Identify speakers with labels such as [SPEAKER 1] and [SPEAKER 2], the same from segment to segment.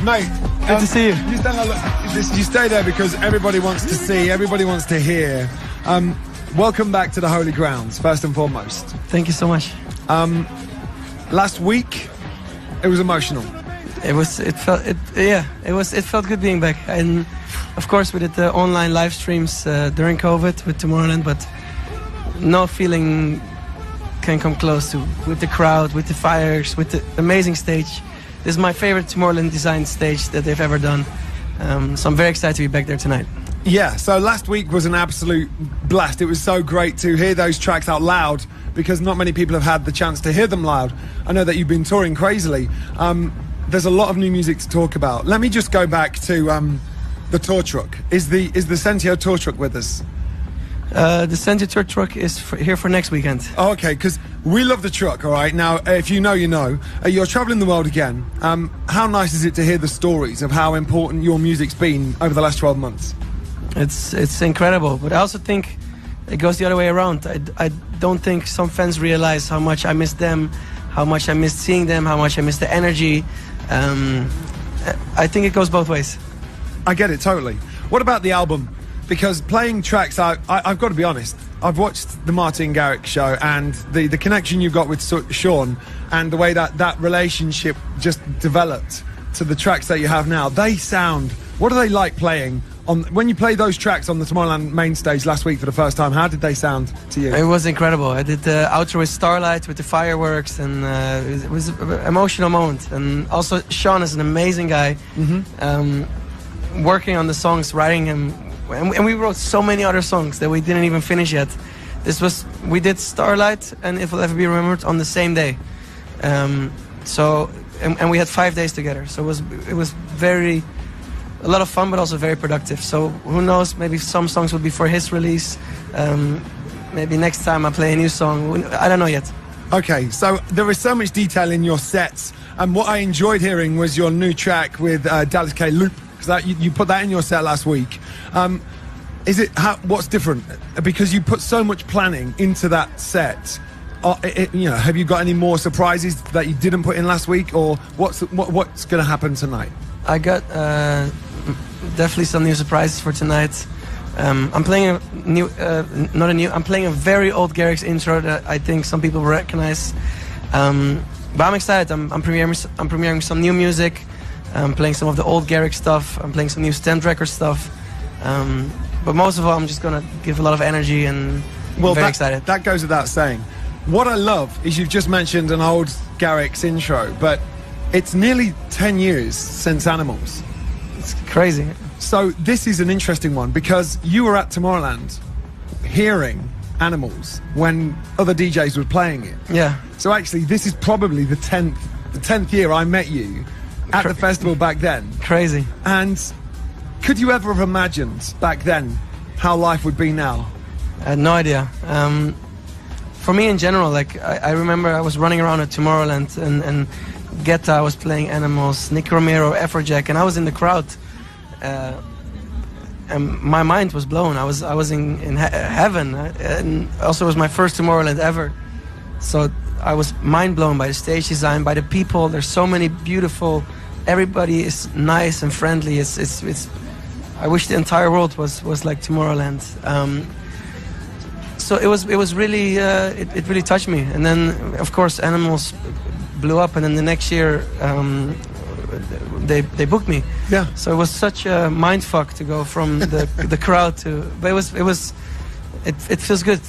[SPEAKER 1] Mate,
[SPEAKER 2] good to see you.
[SPEAKER 1] You stay there because everybody wants to see, everybody wants to hear. Welcome back to the Holy Grounds, first and foremost.
[SPEAKER 2] Thank you so much.
[SPEAKER 1] Last week, it was emotional.
[SPEAKER 2] It felt good being back. And of course, we did the online live streams during COVID with Tomorrowland, but no feeling can come close to with the crowd, with the fires, with the amazing stage. This is my favorite Tomorrowland design stage that they've ever done. So I'm very excited to be back there tonight.
[SPEAKER 1] Yeah, so last week was an absolute blast. It was so great to hear those tracks out loud because not many people have had the chance to hear them loud. I know that you've been touring crazily. There's a lot of new music to talk about. Let me just go back to the tour truck. Is the Sentio tour truck with us?
[SPEAKER 2] The Sentio tour truck is here for next weekend.
[SPEAKER 1] Oh, okay, because we love the truck, all right? Now, if you know, you know. You're travelling the world again. How nice is it to hear the stories of how important your music's been over the last 12 months?
[SPEAKER 2] It's incredible, but I also think it goes the other way around. I don't think some fans realize how much I miss them, how much I miss seeing them, how much I miss the energy. I think it goes both ways.
[SPEAKER 1] I get it, totally. What about the album? Because playing tracks out, I've got to be honest, I've watched the Martin Garrix show and the connection you've got with Sean and the way that relationship just developed to the tracks that you have now. They sound, what are they like playing? When you played those tracks on the Tomorrowland main stage last week for the first time, how did they sound to you?
[SPEAKER 2] It was incredible. I did the outro with Starlight, with the fireworks, and it was an emotional moment. And also, Sean is an amazing guy. Mm-hmm. Working on the songs, writing him, and we wrote so many other songs that we didn't even finish yet. We did Starlight and If Will Ever Be Remembered on the same day. And we had 5 days together. So it was a lot of fun, but also very productive. So who knows, maybe some songs will be for his release. Maybe next time I play a new song. I don't know yet. Okay, so there is so much detail in your sets. And what I enjoyed hearing was your new track with Dallas K. Loop, because you put that in your set last week. What's different? Because you put so much planning into that set. Have you got any more surprises that you didn't put in last week, or what's going to happen tonight? I got definitely some new surprises for tonight. I'm playing I'm playing a very old Garrix intro that I think some people will recognize. But I'm excited. I'm premiering some new music. I'm playing some of the old Garrix stuff. I'm playing some new Stamped Record stuff. But most of all, I'm just gonna give a lot of energy, and I'm very excited. That goes without saying. What I love is you've just mentioned an old Garrix intro, but it's nearly 10 years since Animals. It's crazy. So this is an interesting one because you were at Tomorrowland hearing Animals when other DJs were playing it. Yeah. So actually, this is probably the 10th year I met you at the festival back then. Crazy. And could you ever have imagined back then how life would be now? I had no idea. For me in general, I remember I was running around at Tomorrowland and Guetta was playing Animals, Nick Romero, Afrojack, and I was in the crowd. And my mind was blown. I was in heaven, and also it was my first Tomorrowland ever. So I was mind blown by the stage design, by the people. There's so many beautiful. Everybody is nice and friendly. It's. I wish the entire world was like Tomorrowland. So it was really it really touched me. And then of course Animals blew up, and then the next year they booked me. Yeah. So it was such a mind fuck to go from the crowd to. But it feels good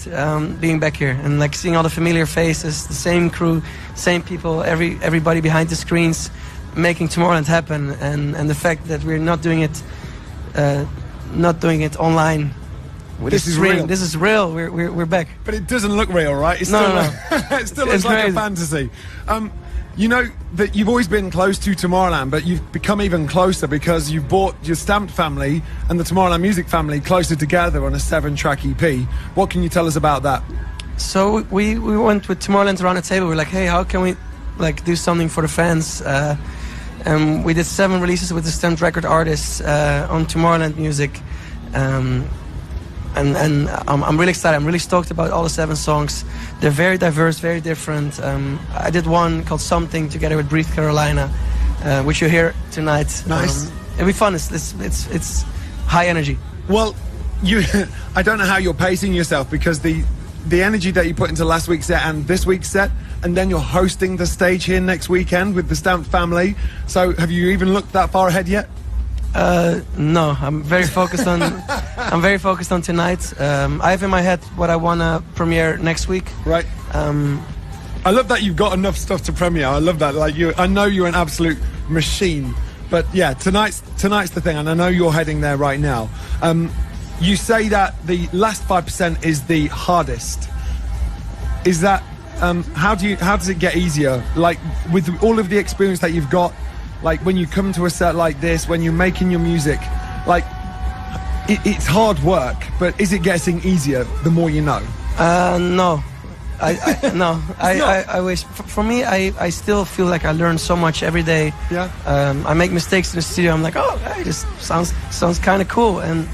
[SPEAKER 2] being back here and like seeing all the familiar faces, the same crew, same people, everybody behind the screens, making Tomorrowland happen, and the fact that we're not doing it online. This is real. This is real. We're back. But it doesn't look real, right? It's no. It still looks like a fantasy. You know that you've always been close to Tomorrowland, but you've become even closer because you've brought your Stamped family and the Tomorrowland Music family closer together on a 7-track EP. What can you tell us about that? So we went with Tomorrowland around the table. We're like, hey, how can we do something for the fans? And we did 7 releases with the Stamped Record artists on Tomorrowland Music. And I'm really excited. I'm really stoked about all the 7 songs. They're very diverse, very different. I did one called Something together with Breathe Carolina.
[SPEAKER 3] which you hear tonight.
[SPEAKER 1] Nice.
[SPEAKER 3] It'll be fun. It's high energy.
[SPEAKER 1] Well, I don't know how you're pacing yourself, because the energy that you put into last week's set and this week's set, and then you're hosting the stage here next weekend with the Stamped family. So have you even looked that far ahead yet?
[SPEAKER 3] No, I'm very focused on tonight. I have in my head what I want to premiere next week.
[SPEAKER 1] Right. I love that you've got enough stuff to premiere. I love that. Like I know you're an absolute machine. But yeah, tonight's the thing, and I know you're heading there right now. You say that the last 5% is the hardest. Is that how does it get easier? Like with all of the experience that you've got, like when you come to a set like this, when you're making your music, like it's hard work. But is it getting easier the more you know?
[SPEAKER 3] No. I wish. For me, I still feel like I learn so much every day.
[SPEAKER 1] Yeah.
[SPEAKER 3] I make mistakes in the studio. I'm like, oh, hey, this sounds kind of cool, and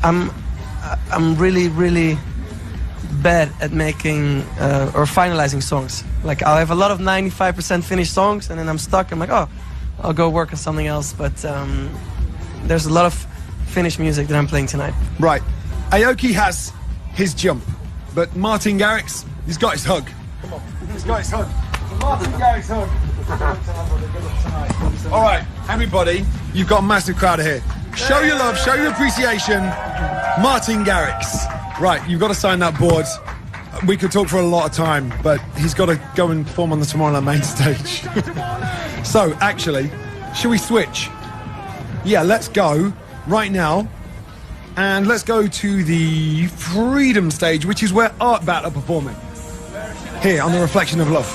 [SPEAKER 3] I'm really bad at making or finalizing songs. Like I'll have a lot of 95% finished songs, and then I'm stuck. I'm like, oh, I'll go work on something else. But there's a lot of finished music that I'm playing tonight.
[SPEAKER 1] Right. Aoki has his jump. But Martin Garrix, he's got his hug. Come on, he's got his hug. Martin Garrix hug. All right, everybody, you've got a massive crowd here. Show your love, show your appreciation. Martin Garrix. Right, you've got to sign that board. We could talk for a lot of time, but he's got to go and perform on the Tomorrowland main stage. So, actually, should we switch? Yeah, let's go right now. And let's go to the Freedom stage, which is where Art Bat are performing. Here on the Reflection of Love.